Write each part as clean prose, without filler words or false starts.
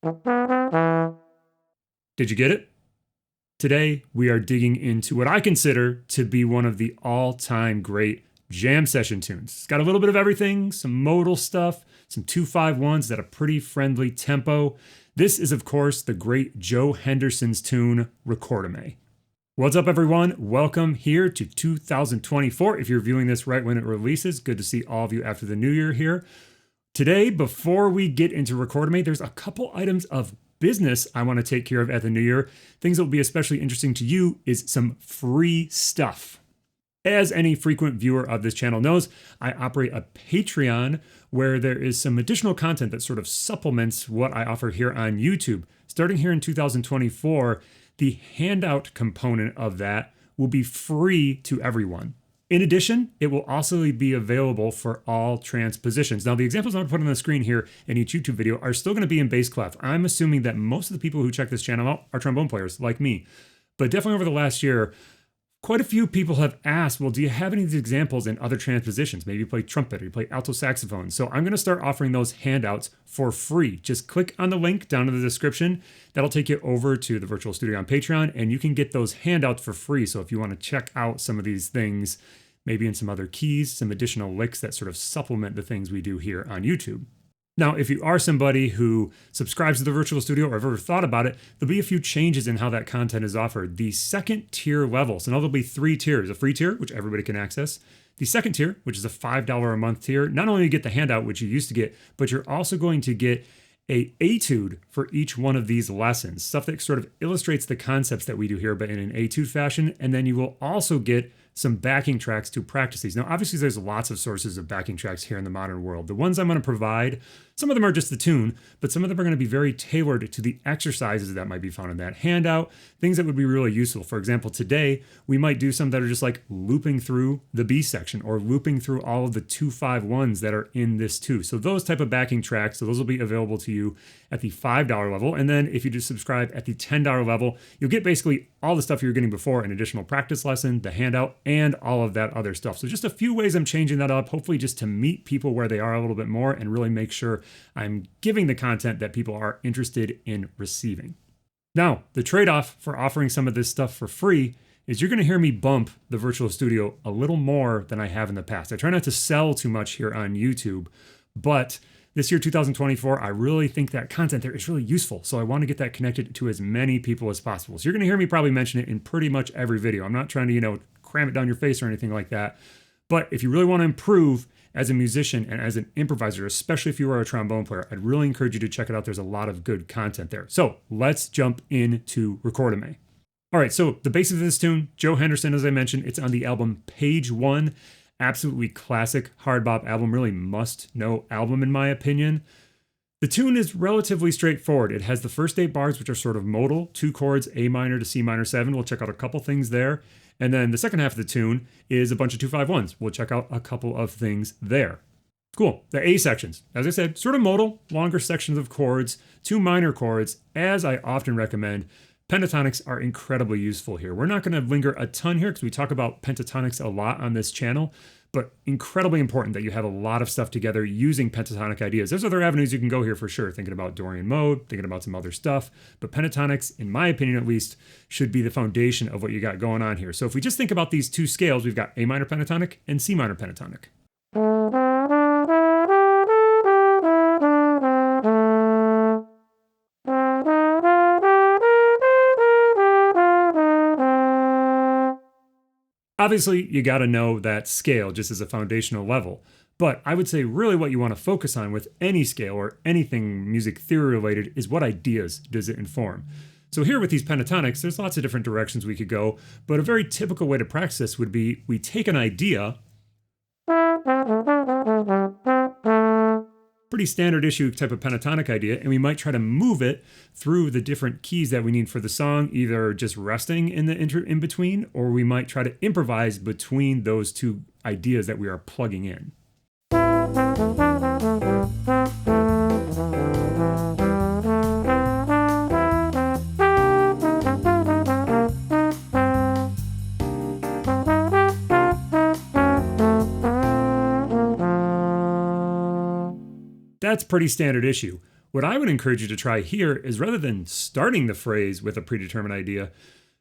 Did you get it? Today, we are digging into what I consider to be one of the all-time great jam session tunes. It's got a little bit of everything, some modal stuff, some 2-5-1s at a pretty friendly tempo. This is, of course, the great Joe Henderson's tune, Recordame. What's up, everyone? Welcome here to 2024. If you're viewing this right when it releases, good to see all of you after the new year here. Today, before we get into Recordame, there's a couple items of business I want to take care of at the new year. Things that will be especially interesting to you is some free stuff. As any frequent viewer of this channel knows, I operate a Patreon where there is some additional content that sort of supplements what I offer here on YouTube. Starting here in 2024, the handout component of that will be free to everyone. In addition, it will also be available for all transpositions. Now, the examples I'm going to put on the screen here in each YouTube video are still going to be in bass clef. I'm assuming that most of the people who check this channel out are trombone players like me. But definitely over the last year, quite a few people have asked, well, do you have any of these examples in other transpositions? Maybe you play trumpet or you play alto saxophone. So I'm going to start offering those handouts for free. Just click on the link down in the description. That'll take you over to the virtual studio on Patreon, and you can get those handouts for free. So if you want to check out some of these things, maybe in some other keys, some additional licks that sort of supplement the things we do here on YouTube. Now, if you are somebody who subscribes to the virtual studio or have ever thought about it, there'll be a few changes in how that content is offered. The second tier level, so now there'll be 3 tiers, a free tier, which everybody can access. The second tier, which is a $5 a month tier, not only do you get the handout, which you used to get, but you're also going to get an etude for each one of these lessons, stuff that sort of illustrates the concepts that we do here, but in an etude fashion. And then you will also get some backing tracks to practice these. Now, obviously, there's lots of sources of backing tracks here in the modern world. The ones I'm going to provide, some of them are just the tune, but some of them are going to be very tailored to the exercises that might be found in that handout, things that would be really useful. For example, today, we might do some that are just like looping through the B section or looping through all of the 2-5-1s that are in this too. So those type of backing tracks, so those will be available to you at the $5 level. And then if you just subscribe at the $10 level, you'll get basically all the stuff you were getting before, an additional practice lesson, the handout, and all of that other stuff. So just a few ways I'm changing that up, hopefully just to meet people where they are a little bit more and really make sure I'm giving the content that people are interested in receiving. Now, the trade-off for offering some of this stuff for free is you're going to hear me bump the virtual studio a little more than I have in the past. I try not to sell too much here on YouTube, but this year, 2024, I really think that content there is really useful. So I want to get that connected to as many people as possible. So you're going to hear me probably mention it in pretty much every video. I'm not trying to, cram it down your face or anything like that. But if you really want to improve as a musician and as an improviser, especially if you are a trombone player, I'd really encourage you to check it out. There's a lot of good content there. So let's jump into Recordame. All right, so the basis of this tune, Joe Henderson, as I mentioned, it's on the album Page 1. Absolutely classic hard bop album, really must-know album in my opinion. The tune is relatively straightforward. It has the first 8 bars, which are sort of modal, 2 chords, A minor to C minor 7. We'll check out a couple things there. And then the second half of the tune is a bunch of 2-5-1s. We'll check out a couple of things there. Cool. The A sections, as I said, sort of modal, longer sections of chords, 2 minor chords. As I often recommend, pentatonics are incredibly useful here. We're not going to linger a ton here because we talk about pentatonics a lot on this channel, but incredibly important that you have a lot of stuff together using pentatonic ideas. There's other avenues you can go here for sure, thinking about Dorian mode, thinking about some other stuff, but pentatonics, in my opinion at least, should be the foundation of what you got going on here. So if we just think about these 2 scales, we've got A minor pentatonic and C minor pentatonic. Obviously, you got to know that scale just as a foundational level, but I would say really what you want to focus on with any scale or anything music theory related is what ideas does it inform. So here with these pentatonics, there's lots of different directions we could go, but a very typical way to practice this would be we take an idea, pretty standard issue type of pentatonic idea, and we might try to move it through the different keys that we need for the song, either just resting in the in between, or we might try to improvise between those 2 ideas that we are plugging in. That's pretty standard issue. What I would encourage you to try here is rather than starting the phrase with a predetermined idea,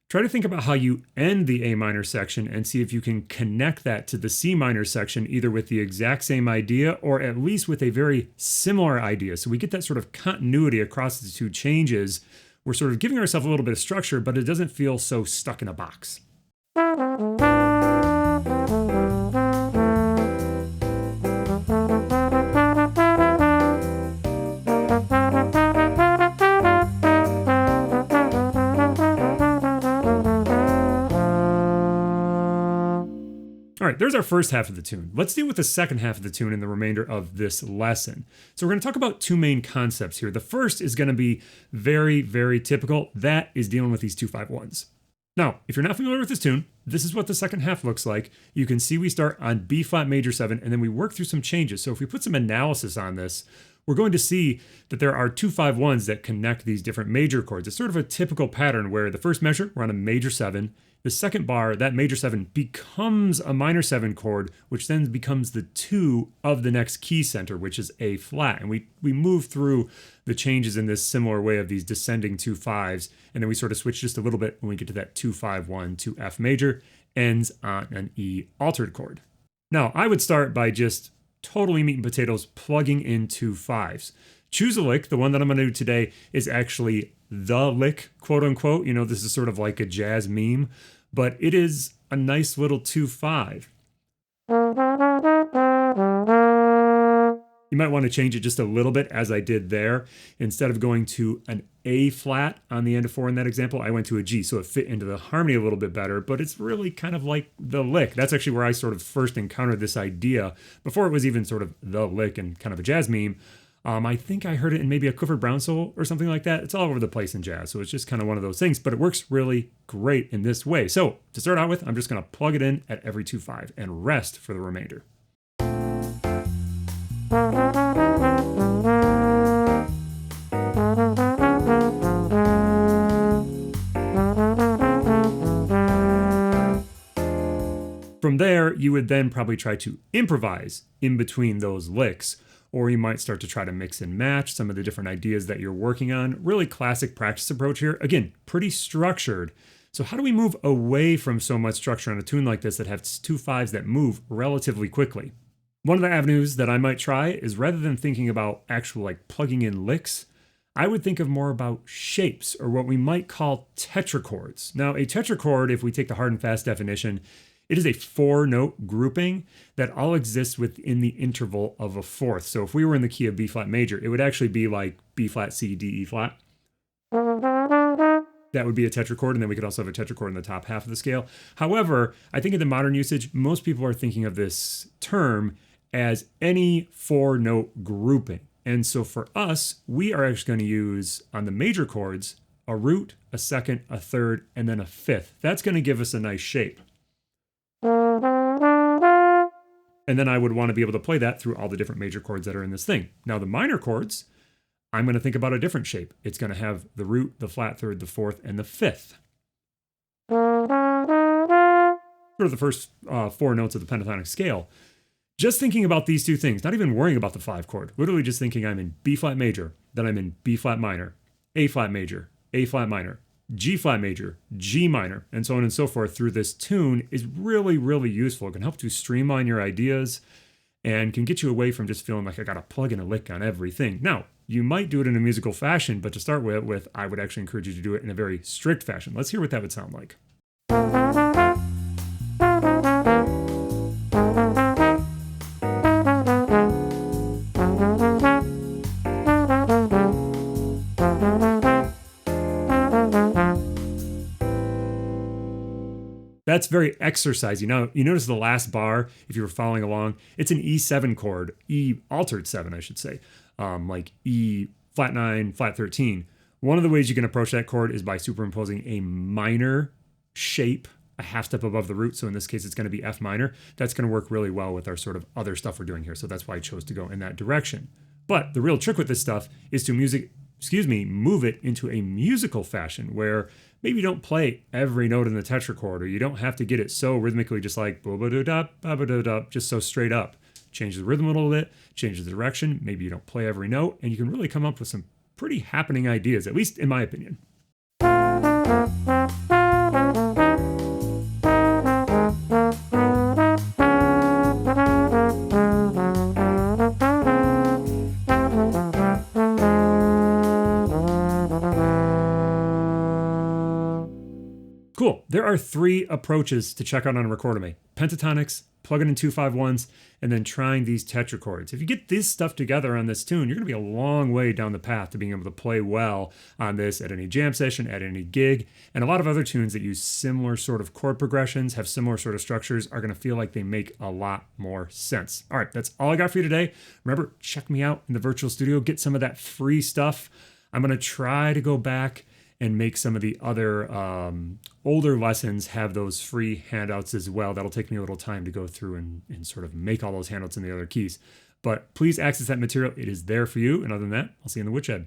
try to think about how you end the A minor section and see if you can connect that to the C minor section, either with the exact same idea or at least with a very similar idea. So we get that sort of continuity across the two changes. We're sort of giving ourselves a little bit of structure, but it doesn't feel so stuck in a box. All right, there's our first half of the tune. Let's deal with the second half of the tune in the remainder of this lesson. So we're going to talk about two main concepts here. The first is going to be very, very typical. That is dealing with these 2-5-1s. Now, if you're not familiar with this tune, this is what the second half looks like. You can see we start on B flat major 7, and then we work through some changes. So if we put some analysis on this, we're going to see that there are 2-5-1s that connect these different major chords. It's sort of a typical pattern where the first measure, we're on a major 7. The second bar, that major 7 becomes a minor 7 chord, which then becomes the 2 of the next key center, which is A flat. And we move through the changes in this similar way of these descending 2-5s, and then we sort of switch just a little bit when we get to that 2-5-1 to F major, ends on an E altered chord. Now, I would start by just totally meat and potatoes plugging in 2-5s. Choose a lick. The one that I'm going to do today is actually the lick, quote unquote. You know, this is sort of like a jazz meme, but it is a nice little 2-5. You might want to change it just a little bit as I did there. Instead of going to an A flat on the end of 4 in that example, I went to a G, so it fit into the harmony a little bit better, but it's really kind of like the lick. That's actually where I sort of first encountered this idea, before it was even sort of the lick and kind of a jazz meme. I think I heard it in maybe a Clifford Brown solo or something like that. It's all over the place in jazz, so it's just kind of one of those things, but it works really great in this way. So to start out with, I'm just going to plug it in at every 2-5 and rest for the remainder. From there, you would then probably try to improvise in between those licks, or you might start to try to mix and match some of the different ideas that you're working on. Really classic practice approach here. Again, pretty structured. So how do we move away from so much structure on a tune like this that has 2-5s that move relatively quickly? One of the avenues that I might try is, rather than thinking about actual like plugging in licks, I would think of more about shapes, or what we might call tetrachords. Now, a tetrachord, if we take the hard and fast definition, it is a 4-note grouping that all exists within the interval of a fourth. So if we were in the key of B flat major, it would actually be like B flat, C, D, E flat. That would be a tetrachord, and then we could also have a tetrachord in the top half of the scale. However, I think in the modern usage, most people are thinking of this term as any 4-note grouping. And so for us, we are actually going to use, on the major chords, a root, a second, a third, and then a fifth. That's going to give us a nice shape. And then I would want to be able to play that through all the different major chords that are in this thing. Now the minor chords, I'm going to think about a different shape. It's going to have the root, the flat third, the fourth, and the fifth. Sort of the first 4 notes of the pentatonic scale. Just thinking about these two things, not even worrying about the 5 chord, literally just thinking I'm in B flat major, then I'm in B flat minor, A flat major, A flat minor, G flat major, G minor, and so on and so forth through this tune is really, really useful. It can help to streamline your ideas and can get you away from just feeling like I got to plug in a lick on everything. Now, you might do it in a musical fashion, but to start with, I would actually encourage you to do it in a very strict fashion. Let's hear what that would sound like. That's very exercising. Now, you notice the last bar, if you were following along, it's an E7 chord, E altered 7, I should say, like E flat 9, flat 13. One of the ways you can approach that chord is by superimposing a minor shape a half step above the root. So in this case, it's going to be F minor. That's going to work really well with our sort of other stuff we're doing here. So that's why I chose to go in that direction. But the real trick with this stuff is to move it into a musical fashion where maybe you don't play every note in the tetrachord, or you don't have to get it so rhythmically, just like bo-ba-do-da, ba-ba-do-da, just so straight up. changes the rhythm a little bit, changes the direction. Maybe you don't play every note, and you can really come up with some pretty happening ideas, at least in my opinion. Cool. There are 3 approaches to check out on a recording: pentatonics, plugging in 2-5-1s, and then trying these tetrachords. If you get this stuff together on this tune, you're going to be a long way down the path to being able to play well on this at any jam session, at any gig. And a lot of other tunes that use similar sort of chord progressions, have similar sort of structures, are going to feel like they make a lot more sense. All right, that's all I got for you today. Remember, check me out in the virtual studio, get some of that free stuff. I'm going to try to go back and make some of the other older lessons have those free handouts as well. That'll take me a little time to go through and sort of make all those handouts in the other keys. But please access that material. It is there for you. And other than that, I'll see you in the woodshed.